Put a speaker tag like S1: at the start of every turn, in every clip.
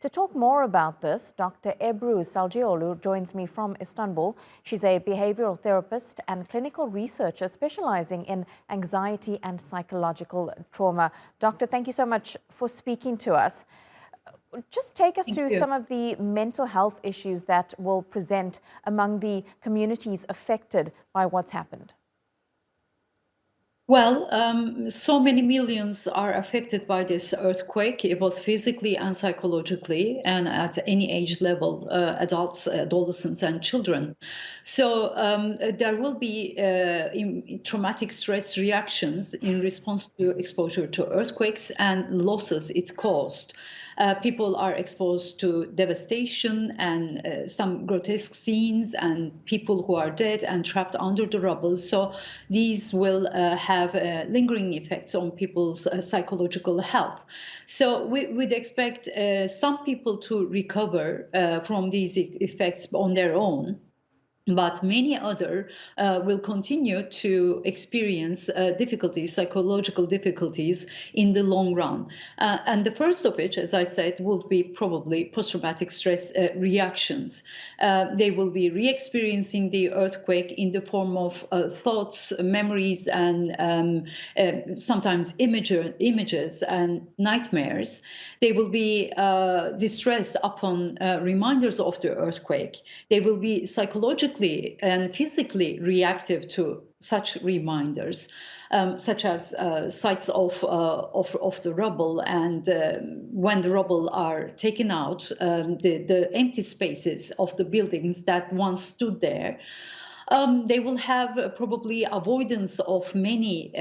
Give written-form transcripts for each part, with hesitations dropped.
S1: To talk more about this, Dr. Ebru Salcioglu joins me from Istanbul. She's a behavioral therapist and clinical researcher specializing in anxiety and psychological trauma. Doctor, thank you so much for speaking to us. Just take us
S2: Thank
S1: through
S2: you.
S1: some of the mental health issues that will present among the communities affected by what's happened.
S2: Well, so many millions are affected by this earthquake, both physically and psychologically, and at any age level, adults, adolescents, and children. So there will be traumatic stress reactions in response to exposure to earthquakes and losses it's caused. People are exposed to devastation and some grotesque scenes and people who are dead and trapped under the rubble. So these will have lingering effects on people's psychological health. So we'd expect some people to recover from these effects on their own. But many other will continue to experience difficulties, psychological difficulties in the long run. And the first of which, as I said, will be probably post-traumatic stress reactions. They will be re-experiencing the earthquake in the form of thoughts, memories, and sometimes images and nightmares. They will be distressed upon reminders of the earthquake. They will be psychologically and physically reactive to such reminders, such as sights of the rubble, and when the rubble are taken out, the empty spaces of the buildings that once stood there. They will have probably avoidance of many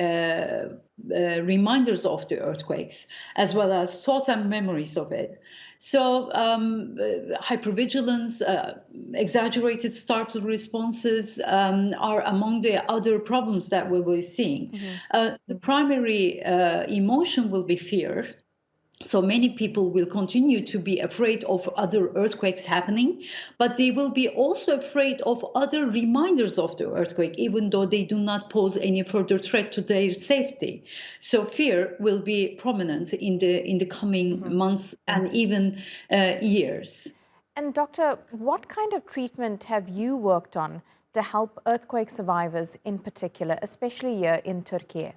S2: reminders of the earthquakes, as well as thoughts and memories of it. So hypervigilance, exaggerated startle responses are among the other problems that we will be seeing. The primary emotion will be fear. So many people will continue to be afraid of other earthquakes happening, but they will be also afraid of other reminders of the earthquake, even though they do not pose any further threat to their safety. So fear will be prominent in the coming months and even years.
S1: And doctor, what kind of treatment have you worked on to help earthquake survivors in particular, especially here in Turkey?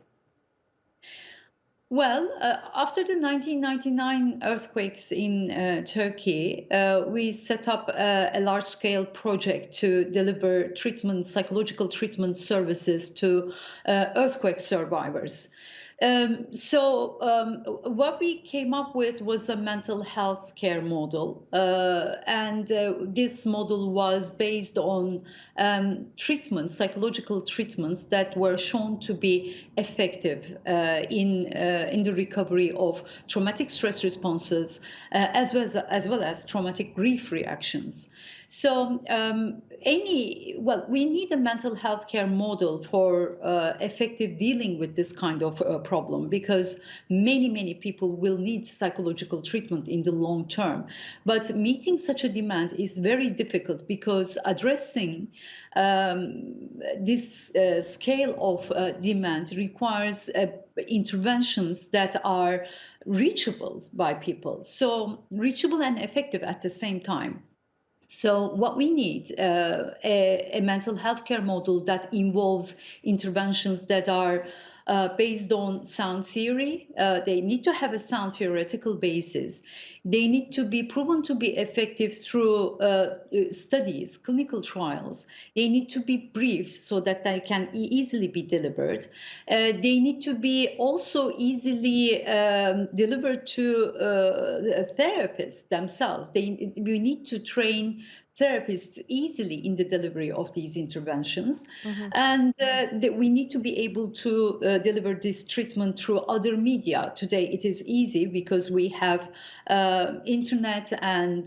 S2: Well, after the 1999 earthquakes in Turkey, we set up a large-scale project to deliver treatment, psychological treatment services to earthquake survivors. What we came up with was a mental health care model. This model was based on treatments, psychological treatments that were shown to be effective in the recovery of traumatic stress responses, as well as traumatic grief reactions. So we need a mental health care model for effective dealing with this kind of problem, because many people will need psychological treatment in the long term. But meeting such a demand is very difficult, because addressing this scale of demand requires interventions that are reachable by people, so reachable and effective at the same time. So what we need, a mental health care model that involves interventions that are based on sound theory. They need to have a sound theoretical basis. They need to be proven to be effective through studies, clinical trials. They need to be brief so that they can easily be delivered. They need to be also easily delivered to therapists themselves. We need to train therapists easily in the delivery of these interventions. And we need to be able to deliver this treatment through other media. Today it is easy because we have internet and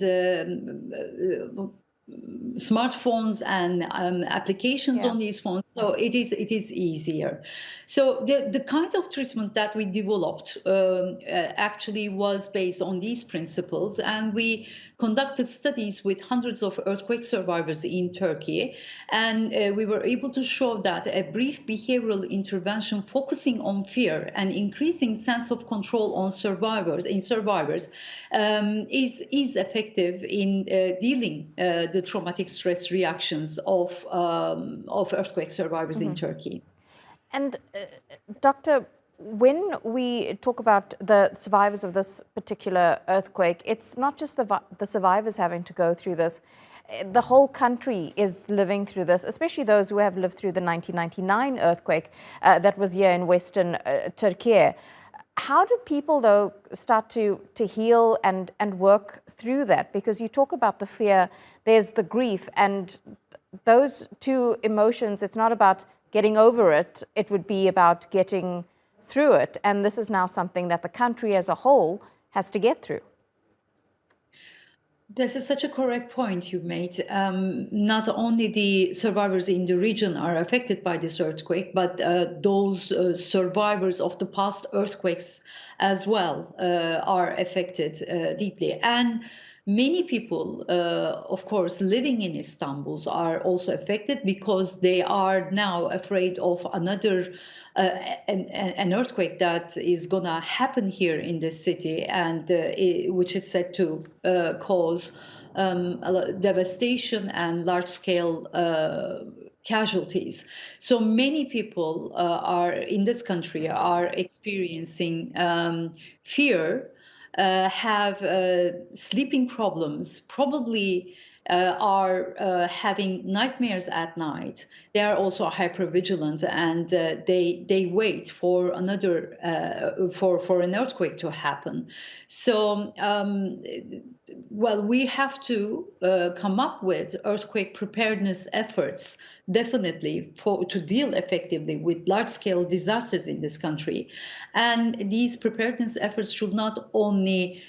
S2: smartphones and applications on these phones. So it is easier. So the kind of treatment that we developed actually was based on these principles, and we conducted studies with hundreds of earthquake survivors in Turkey, and we were able to show that a brief behavioral intervention focusing on fear and increasing sense of control on survivors is effective in dealing the traumatic stress reactions of earthquake survivors in Turkey.
S1: And Doctor, when we talk about the survivors of this particular earthquake, it's not just the survivors having to go through this. The whole country is living through this, especially those who have lived through the 1999 earthquake that was here in Western Turkey. How do people, though, start to heal and work through that? Because you talk about the fear, there's the grief, and those two emotions, it's not about getting over it, it would be about getting through it. And this is now something that the country as a whole has to get through.
S2: This is such a correct point you made. Not only the survivors in the region are affected by this earthquake, but those survivors of the past earthquakes as well are affected deeply. And many people, of course, living in Istanbul are also affected because they are now afraid of another an earthquake that is going to happen here in the city, and which is said to cause devastation and large-scale casualties. So many people are in this country are experiencing fear, have sleeping problems, probably are having nightmares at night. They are also hypervigilant, and they wait for another for an earthquake to happen. So well, we have to come up with earthquake preparedness efforts, definitely, to deal effectively with large-scale disasters in this country. And these preparedness efforts should not only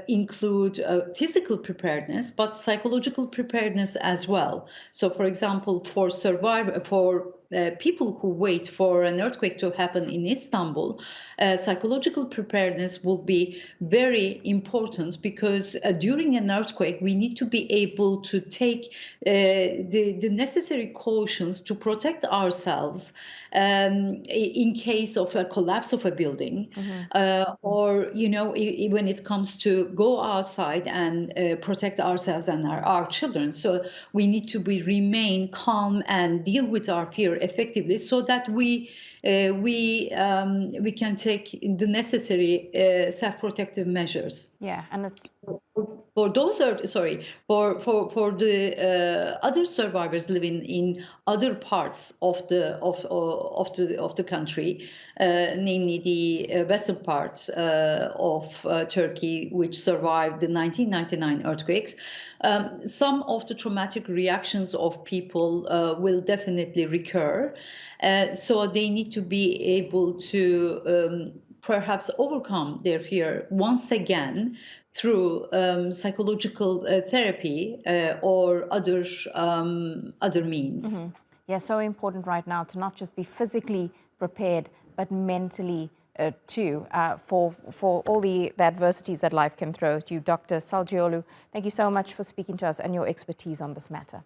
S2: include physical preparedness, but psychological preparedness as well. So, for example, for people who wait for an earthquake to happen in Istanbul, psychological preparedness will be very important, because during an earthquake, we need to be able to take the necessary cautions to protect ourselves in case of a collapse of a building, or, you know, when it comes to go outside and protect ourselves and our children. So we need to remain calm and deal with our fear effectively, so that we can take the necessary self-protective measures.
S1: Yeah, and it's
S2: for those for the other survivors living in other parts of the country, namely the western part of Turkey, which survived the 1999 earthquakes. Some of the traumatic reactions of people will definitely recur, so they need to be able to perhaps overcome their fear once again through psychological therapy or other means.
S1: Yeah, so important right now to not just be physically prepared, but mentally too, for all the adversities that life can throw at you. Dr. Salcioglu, thank you so much for speaking to us and your expertise on this matter.